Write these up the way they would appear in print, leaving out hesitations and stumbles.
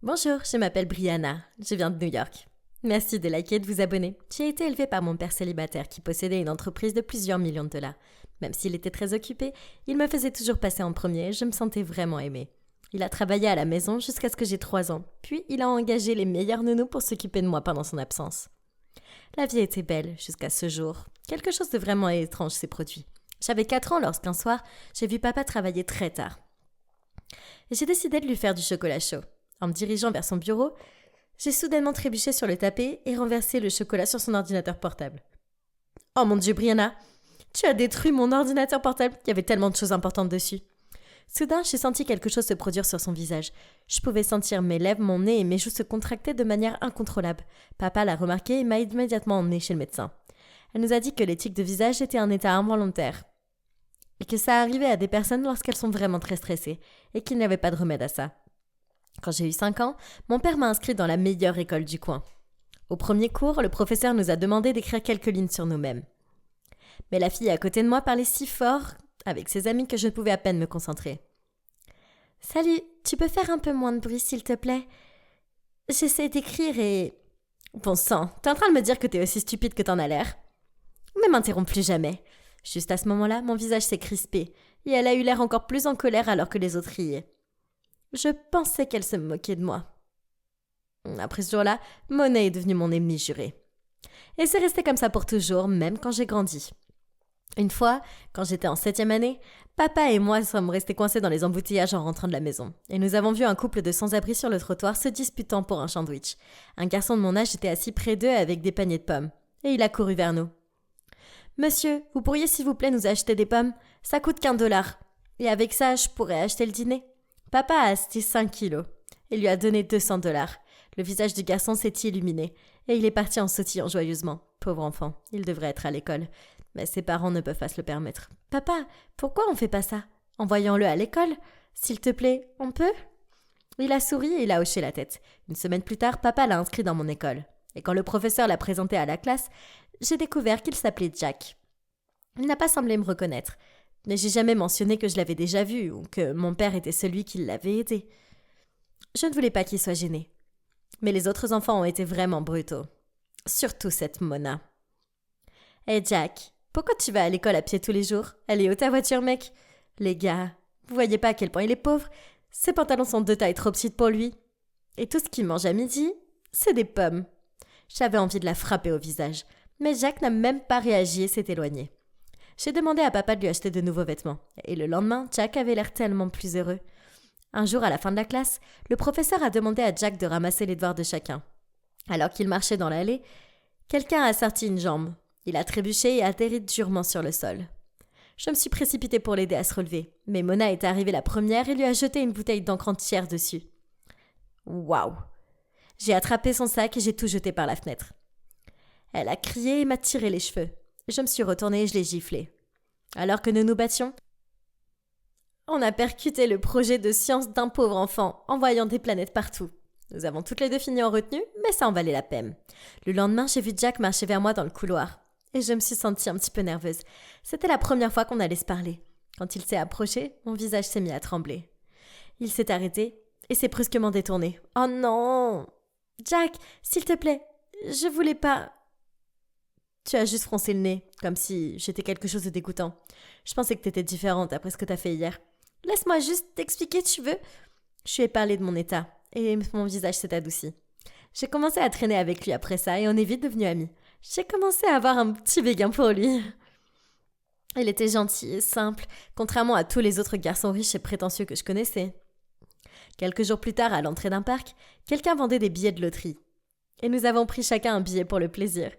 Bonjour, je m'appelle Brianna, je viens de New York. Merci de liker et de vous abonner. J'ai été élevée par mon père célibataire qui possédait une entreprise de plusieurs millions de dollars. Même s'il était très occupé, il me faisait toujours passer en premier et je me sentais vraiment aimée. Il a travaillé à la maison jusqu'à ce que j'ai 3 ans, puis il a engagé les meilleurs nounous pour s'occuper de moi pendant son absence. La vie était belle jusqu'à ce jour. Quelque chose de vraiment étrange s'est produit. J'avais 4 ans lorsqu'un soir, j'ai vu papa travailler très tard. Et j'ai décidé de lui faire du chocolat chaud. En me dirigeant vers son bureau, j'ai soudainement trébuché sur le tapis et renversé le chocolat sur son ordinateur portable. « Oh mon Dieu, Brianna, tu as détruit mon ordinateur portable, il y avait tellement de choses importantes dessus. » Soudain, j'ai senti quelque chose se produire sur son visage. Je pouvais sentir mes lèvres, mon nez et mes joues se contracter de manière incontrôlable. Papa l'a remarqué et m'a immédiatement emmené chez le médecin. Elle nous a dit que les tics de visage étaient un état involontaire et que ça arrivait à des personnes lorsqu'elles sont vraiment très stressées et qu'il n'y avait pas de remède à ça. Quand j'ai eu 5 ans, mon père m'a inscrit dans la meilleure école du coin. Au premier cours, le professeur nous a demandé d'écrire quelques lignes sur nous-mêmes. Mais la fille à côté de moi parlait si fort avec ses amis que je ne pouvais à peine me concentrer. « Salut, tu peux faire un peu moins de bruit s'il te plaît ? J'essaie d'écrire et... » Bon sang, t'es en train de me dire que t'es aussi stupide que t'en as l'air ? Ne m'interromps plus jamais. Juste à ce moment-là, mon visage s'est crispé et elle a eu l'air encore plus en colère alors que les autres riaient. Je pensais qu'elle se moquait de moi. Après ce jour-là, Monet est devenue mon ennemi juré. Et c'est resté comme ça pour toujours, même quand j'ai grandi. Une fois, quand j'étais en 7e année, papa et moi sommes restés coincés dans les embouteillages en rentrant de la maison. Et nous avons vu un couple de sans-abri sur le trottoir se disputant pour un sandwich. Un garçon de mon âge était assis près d'eux avec des paniers de pommes. Et il a couru vers nous. « Monsieur, vous pourriez s'il vous plaît nous acheter des pommes ? Ça coûte qu'$1. Et avec ça, je pourrais acheter le dîner. » Papa a acheté 5 kilos et lui a donné $200. Le visage du garçon s'est illuminé et il est parti en sautillant joyeusement. Pauvre enfant, il devrait être à l'école. Mais ses parents ne peuvent pas se le permettre. « Papa, pourquoi on fait pas ça ? Envoyons-le à l'école. S'il te plaît, on peut ?» Il a souri et il a hoché la tête. Une semaine plus tard, papa l'a inscrit dans mon école. Et quand le professeur l'a présenté à la classe, j'ai découvert qu'il s'appelait Jack. Il n'a pas semblé me reconnaître. Mais j'ai jamais mentionné que je l'avais déjà vu ou que mon père était celui qui l'avait aidé. Je ne voulais pas qu'il soit gêné. Mais les autres enfants ont été vraiment brutaux. Surtout cette Mona. « Hé Jack, pourquoi tu vas à l'école à pied tous les jours ? Elle est où ta voiture, mec ? Les gars, vous voyez pas à quel point il est pauvre ? Ses pantalons sont 2 tailles trop petites pour lui. Et tout ce qu'il mange à midi, c'est des pommes. » J'avais envie de la frapper au visage. Mais Jack n'a même pas réagi et s'est éloigné. J'ai demandé à papa de lui acheter de nouveaux vêtements. Et le lendemain, Jack avait l'air tellement plus heureux. Un jour, à la fin de la classe, le professeur a demandé à Jack de ramasser les devoirs de chacun. Alors qu'il marchait dans l'allée, quelqu'un a sorti une jambe. Il a trébuché et atterri durement sur le sol. Je me suis précipitée pour l'aider à se relever. Mais Mona est arrivée la première et lui a jeté une bouteille d'encre entière dessus. Waouh! J'ai attrapé son sac et j'ai tout jeté par la fenêtre. Elle a crié et m'a tiré les cheveux. Je me suis retournée et je l'ai giflé. Alors que nous nous battions, on a percuté le projet de science d'un pauvre enfant, envoyant des planètes partout. Nous avons toutes les deux fini en retenue, mais ça en valait la peine. Le lendemain, j'ai vu Jack marcher vers moi dans le couloir. Et je me suis sentie un petit peu nerveuse. C'était la première fois qu'on allait se parler. Quand il s'est approché, mon visage s'est mis à trembler. Il s'est arrêté et s'est brusquement détourné. « Oh non ! Jack, s'il te plaît, je voulais pas... » Tu as juste froncé le nez, comme si j'étais quelque chose de dégoûtant. Je pensais que t'étais différente après ce que t'as fait hier. Laisse-moi juste t'expliquer, tu veux ? Je lui ai parlé de mon état, et mon visage s'est adouci. J'ai commencé à traîner avec lui après ça, et on est vite devenus amis. J'ai commencé à avoir un petit béguin pour lui. Il était gentil et simple, contrairement à tous les autres garçons riches et prétentieux que je connaissais. Quelques jours plus tard, à l'entrée d'un parc, quelqu'un vendait des billets de loterie. Et nous avons pris chacun un billet pour le plaisir.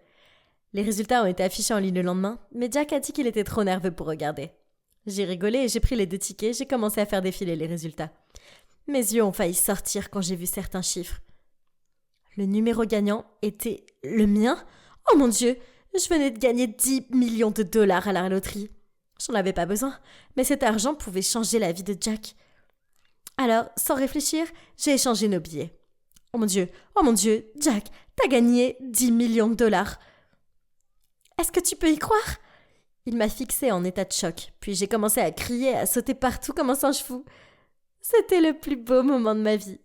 Les résultats ont été affichés en ligne le lendemain, mais Jack a dit qu'il était trop nerveux pour regarder. J'ai rigolé et j'ai pris les 2 tickets, j'ai commencé à faire défiler les résultats. Mes yeux ont failli sortir quand j'ai vu certains chiffres. Le numéro gagnant était le mien ? Oh mon Dieu, je venais de gagner 10 millions de dollars à la loterie. J'en avais pas besoin, mais cet argent pouvait changer la vie de Jack. Alors, sans réfléchir, j'ai échangé nos billets. Oh mon Dieu, Jack, t'as gagné 10 millions de dollars. Est-ce que tu peux y croire ? Il m'a fixée en état de choc, puis j'ai commencé à crier, à sauter partout comme un singe fou. C'était le plus beau moment de ma vie.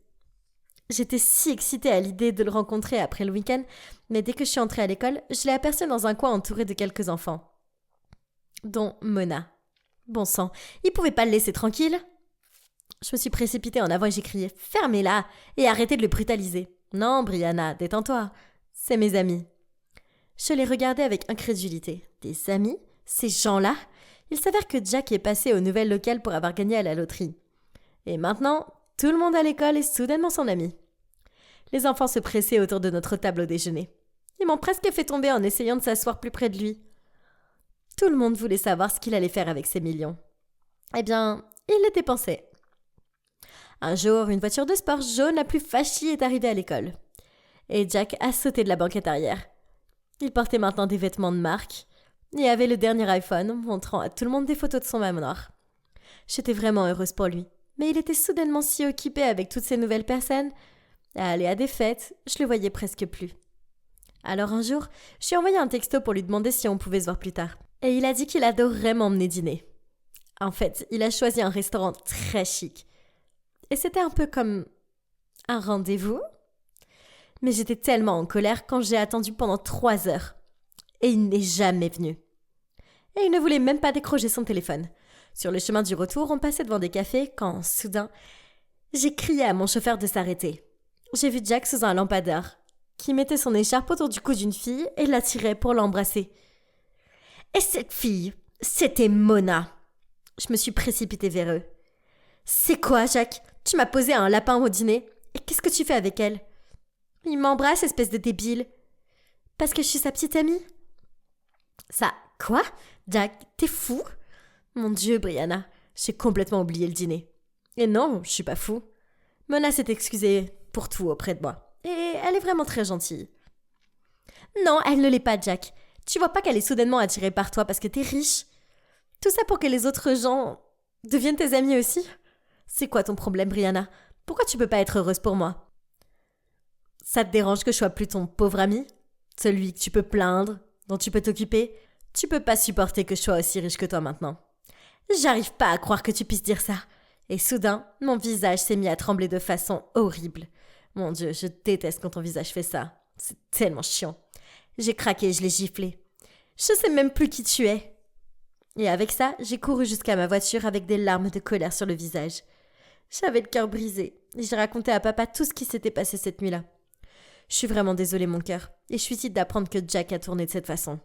J'étais si excitée à l'idée de le rencontrer après le week-end, mais dès que je suis entrée à l'école, je l'ai aperçu dans un coin entouré de quelques enfants. Dont Mona. Bon sang, il pouvait pas le laisser tranquille. Je me suis précipitée en avant et j'ai crié « Fermez-la et arrêtez de le brutaliser !» « Non, Brianna, détends-toi. C'est mes amis. » Je les regardais avec incrédulité. Des amis? Ces gens-là? Il s'avère que Jack est passé aux nouvelles locales pour avoir gagné à la loterie. Et maintenant, tout le monde à l'école est soudainement son ami. Les enfants se pressaient autour de notre table au déjeuner. Ils m'ont presque fait tomber en essayant de s'asseoir plus près de lui. Tout le monde voulait savoir ce qu'il allait faire avec ses millions. Eh bien, il les dépensait. Un jour, une voiture de sport jaune la plus flashy est arrivée à l'école. Et Jack a sauté de la banquette arrière. Il portait maintenant des vêtements de marque et avait le dernier iPhone, montrant à tout le monde des photos de son manoir. J'étais vraiment heureuse pour lui. Mais il était soudainement si occupé avec toutes ces nouvelles personnes. À aller à des fêtes, je le voyais presque plus. Alors un jour, je lui ai envoyé un texto pour lui demander si on pouvait se voir plus tard. Et il a dit qu'il adorerait m'emmener dîner. En fait, il a choisi un restaurant très chic. Et c'était un peu comme un rendez-vous. Mais j'étais tellement en colère quand j'ai attendu pendant 3 heures. Et il n'est jamais venu. Et il ne voulait même pas décrocher son téléphone. Sur le chemin du retour, on passait devant des cafés quand, soudain, j'ai crié à mon chauffeur de s'arrêter. J'ai vu Jack sous un lampadaire, qui mettait son écharpe autour du cou d'une fille et l'attirait pour l'embrasser. Et cette fille, c'était Mona. Je me suis précipitée vers eux. « C'est quoi, Jack? Tu m'as posé un lapin au dîner. Et qu'est-ce que tu fais avec elle? » Il m'embrasse, espèce de débile. Parce que je suis sa petite amie. Ça, quoi? Jack, t'es fou? Mon Dieu, Brianna, j'ai complètement oublié le dîner. Et non, je suis pas fou. Mona s'est excusée pour tout auprès de moi. Et elle est vraiment très gentille. Non, elle ne l'est pas, Jack. Tu vois pas qu'elle est soudainement attirée par toi parce que t'es riche? Tout ça pour que les autres gens deviennent tes amis aussi? C'est quoi ton problème, Brianna? Pourquoi tu peux pas être heureuse pour moi? Ça te dérange que je sois plus ton pauvre ami? Celui que tu peux plaindre, dont tu peux t'occuper? Tu peux pas supporter que je sois aussi riche que toi maintenant. J'arrive pas à croire que tu puisses dire ça. Et soudain, mon visage s'est mis à trembler de façon horrible. Mon Dieu, je déteste quand ton visage fait ça. C'est tellement chiant. J'ai craqué, je l'ai giflé. Je sais même plus qui tu es. Et avec ça, j'ai couru jusqu'à ma voiture avec des larmes de colère sur le visage. J'avais le cœur brisé et j'ai raconté à papa tout ce qui s'était passé cette nuit-là. Je suis vraiment désolée, mon cœur, et je suis triste d'apprendre que Jack a tourné de cette façon.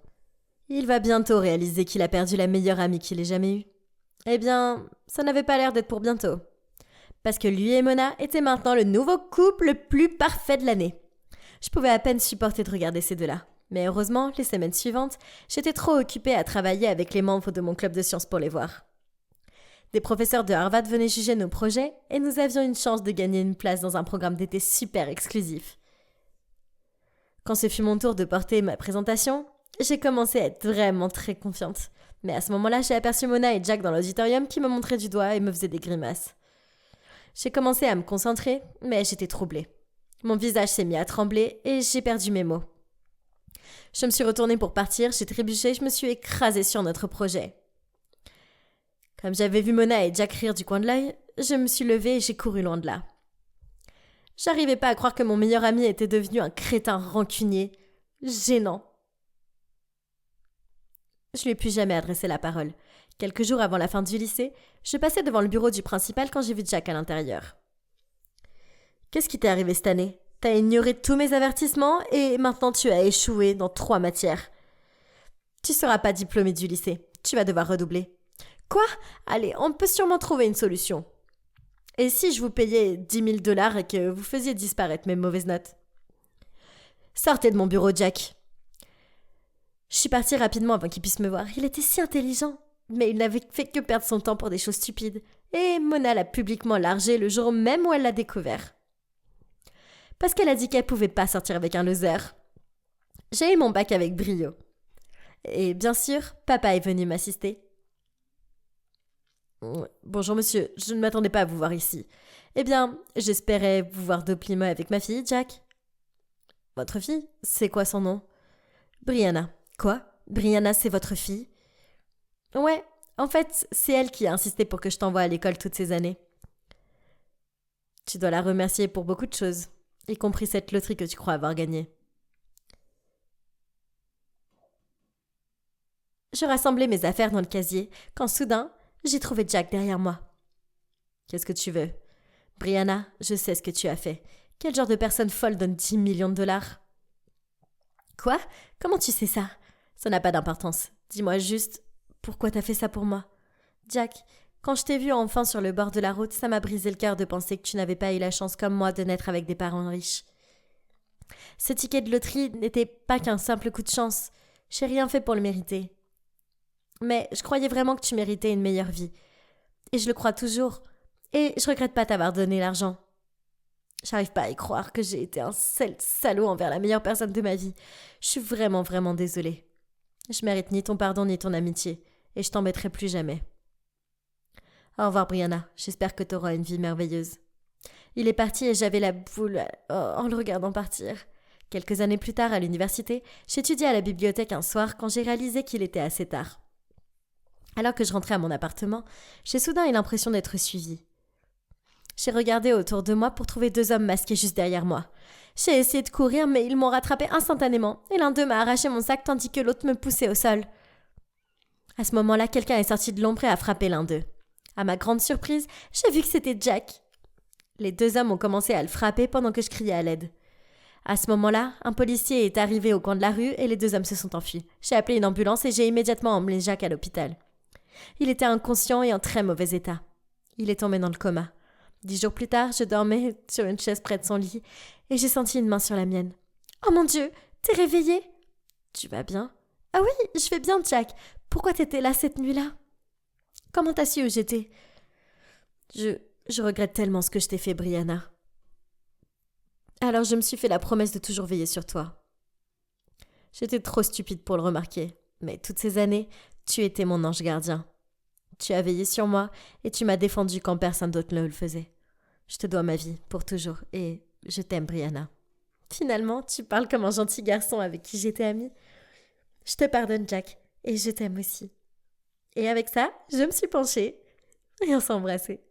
Il va bientôt réaliser qu'il a perdu la meilleure amie qu'il ait jamais eue. Eh bien, ça n'avait pas l'air d'être pour bientôt. Parce que lui et Mona étaient maintenant le nouveau couple le plus parfait de l'année. Je pouvais à peine supporter de regarder ces deux-là. Mais heureusement, les semaines suivantes, j'étais trop occupée à travailler avec les membres de mon club de sciences pour les voir. Des professeurs de Harvard venaient juger nos projets et nous avions une chance de gagner une place dans un programme d'été super exclusif. Quand ce fut mon tour de porter ma présentation, j'ai commencé à être vraiment très confiante. Mais à ce moment-là, j'ai aperçu Mona et Jack dans l'auditorium qui me montraient du doigt et me faisaient des grimaces. J'ai commencé à me concentrer, mais j'étais troublée. Mon visage s'est mis à trembler et j'ai perdu mes mots. Je me suis retournée pour partir, j'ai trébuché, je me suis écrasée sur notre projet. Comme j'avais vu Mona et Jack rire du coin de l'œil, je me suis levée et j'ai couru loin de là. J'arrivais pas à croire que mon meilleur ami était devenu un crétin rancunier, gênant. Je lui ai plus jamais adressé la parole. Quelques jours avant la fin du lycée, je passais devant le bureau du principal quand j'ai vu Jack à l'intérieur. « Qu'est-ce qui t'est arrivé cette année? T'as ignoré tous mes avertissements et maintenant tu as échoué dans 3 matières. Tu seras pas diplômé du lycée, tu vas devoir redoubler. » « Quoi? Allez, on peut sûrement trouver une solution. Et si je vous payais 10 000 $ et que vous faisiez disparaître mes mauvaises notes? Sortez de mon bureau, Jack. Je suis partie rapidement avant qu'il puisse me voir. Il était si intelligent, mais il n'avait fait que perdre son temps pour des choses stupides. Et Mona l'a publiquement largué le jour même où elle l'a découvert. Parce qu'elle a dit qu'elle pouvait pas sortir avec un loser. J'ai eu mon bac avec brio. Et bien sûr, papa est venu m'assister. Bonjour monsieur, je ne m'attendais pas à vous voir ici. Eh bien, j'espérais vous voir doplimé avec ma fille, Jack. Votre fille? C'est quoi son nom? Brianna. Quoi? Brianna, c'est votre fille? Ouais, en fait, c'est elle qui a insisté pour que je t'envoie à l'école toutes ces années. Tu dois la remercier pour beaucoup de choses. y compris cette loterie que tu crois avoir gagnée. Je rassemblais mes affaires dans le casier quand soudain, j'ai trouvé Jack derrière moi. « Qu'est-ce que tu veux ?»« Brianna, je sais ce que tu as fait. Quel genre de personne folle donne 10 millions de dollars ?»« Quoi ? Comment tu sais ça ? Ça n'a pas d'importance. Dis-moi juste, pourquoi t'as fait ça pour moi ? Jack, quand je t'ai vu enfin sur le bord de la route, ça m'a brisé le cœur de penser que tu n'avais pas eu la chance comme moi de naître avec des parents riches. Ce ticket de loterie n'était pas qu'un simple coup de chance. J'ai rien fait pour le mériter. Mais je croyais vraiment que tu méritais une meilleure vie. Et je le crois toujours. Et je regrette pas t'avoir donné l'argent. J'arrive pas à y croire que j'ai été un salaud envers la meilleure personne de ma vie. Je suis vraiment, vraiment désolée. Je mérite ni ton pardon ni ton amitié. Et je t'embêterai plus jamais. Au revoir, Brianna. J'espère que t'auras une vie merveilleuse. Il est parti et j'avais la boule en le regardant partir. Quelques années plus tard, à l'université, j'étudiais à la bibliothèque un soir quand j'ai réalisé qu'il était assez tard. Alors que je rentrais à mon appartement, j'ai soudain eu l'impression d'être suivie. J'ai regardé autour de moi pour trouver 2 hommes masqués juste derrière moi. J'ai essayé de courir, mais ils m'ont rattrapé instantanément, et l'un d'eux m'a arraché mon sac tandis que l'autre me poussait au sol. À ce moment-là, quelqu'un est sorti de l'ombre et a frappé l'un d'eux. À ma grande surprise, j'ai vu que c'était Jack. Les 2 hommes ont commencé à le frapper pendant que je criais à l'aide. À ce moment-là, un policier est arrivé au coin de la rue et les 2 hommes se sont enfuis. J'ai appelé une ambulance et j'ai immédiatement emmené Jack à l'hôpital. Il était inconscient et en très mauvais état. Il est tombé dans le coma. 10 jours plus tard, je dormais sur une chaise près de son lit et j'ai senti une main sur la mienne. « Oh mon Dieu, t'es réveillé ? Tu vas bien ? » ?»« Ah oui, je vais bien, Jack. Pourquoi t'étais là cette nuit-là ? Comment t'as su où j'étais ? » Je regrette tellement ce que je t'ai fait, Brianna. Alors je me suis fait la promesse de toujours veiller sur toi. J'étais trop stupide pour le remarquer, mais toutes ces années, tu étais mon ange gardien. Tu as veillé sur moi et tu m'as défendu quand personne d'autre ne le faisait. Je te dois ma vie, pour toujours, et je t'aime, Brianna. Finalement, tu parles comme un gentil garçon avec qui j'étais amie. Je te pardonne, Jack, et je t'aime aussi. Et avec ça, je me suis penchée et on s'est embrassés.